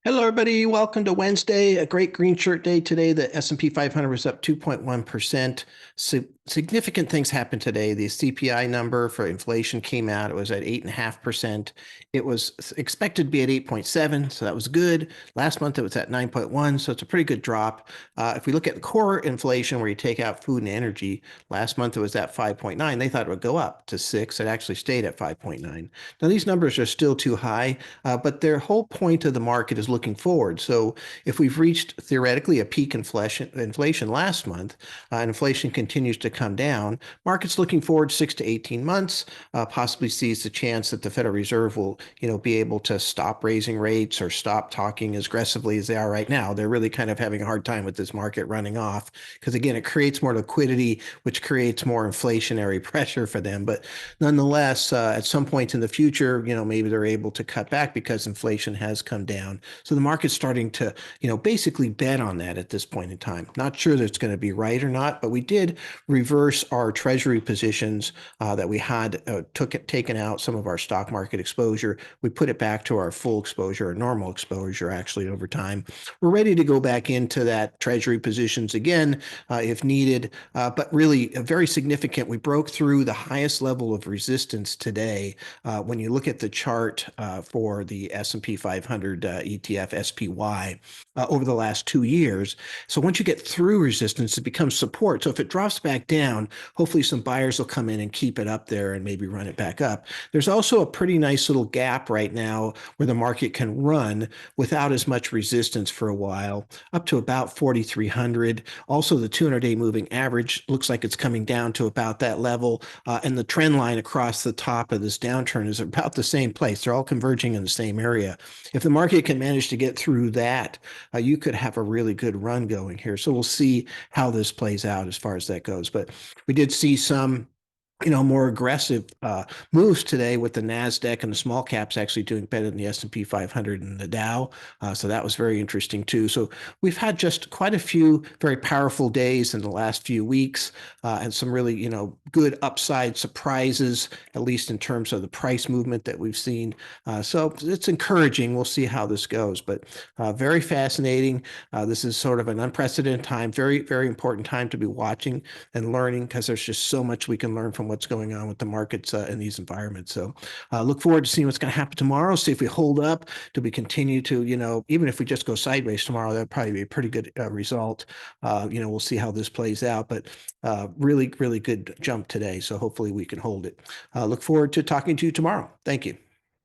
Hello, everybody. Welcome to Wednesday, a great green shirt day today. The S&P 500 was up 2.1%. Significant things happened today. The CPI number for inflation came out. It was at 8.5%. It was expected to be at 8.7, so that was good. Last month it was at 9.1, so it's a pretty good drop. If we look at core inflation, where you take out food and energy, last month it was at 5.9. They thought it would go up to 6. It actually stayed at 5.9. Now these numbers are still too high, but their whole point of the market is looking forward. So if we've reached theoretically a peak inflation last month, and inflation continues to come down, markets looking forward 6 to 18 months, possibly sees the chance that the Federal Reserve will, be able to stop raising rates or stop talking as aggressively as they are right now. They're really kind of having a hard time with this market running off because, again, it creates more liquidity, which creates more inflationary pressure for them. But nonetheless, at some point in the future, maybe they're able to cut back because inflation has come down. So the market's starting to, basically bet on that at this point in time. Not sure that it's going to be right or not, but we did reverse our treasury positions that we had taken out some of our stock market exposure. We put it back to our full exposure, or normal exposure, actually, over time. We're ready to go back into that treasury positions again if needed, but really very significant. We broke through the highest level of resistance today. When you look at the chart for the S&P 500 ETF SPY over the last 2 years. So once you get through resistance, it becomes support. So if it drops back down, hopefully some buyers will come in and keep it up there and maybe run it back up. There's also a pretty nice little gap right now where the market can run without as much resistance for a while, up to about 4,300. Also, the 200-day moving average looks like it's coming down to about that level. And the trend line across the top of this downturn is about the same place. They're all converging in the same area. If the market can manage to get through that, you could have a really good run going here. So we'll see how this plays out as far as that goes. But we did see some more aggressive moves today with the Nasdaq and the small caps actually doing better than the S&P 500 and the Dow. So that was very interesting too. So we've had just quite a few very powerful days in the last few weeks and some really, good upside surprises, at least in terms of the price movement that we've seen. So it's encouraging. We'll see how this goes, but very fascinating. This is sort of an unprecedented time, very, very important time to be watching and learning because there's just so much we can learn from what's going on with the markets in these environments. So look forward to seeing what's going to happen tomorrow. See if we hold up. Do we continue to, even if we just go sideways tomorrow, that'd probably be a pretty good result. We'll see how this plays out, but really, really good jump today. So hopefully we can hold it. Look forward to talking to you tomorrow. Thank you.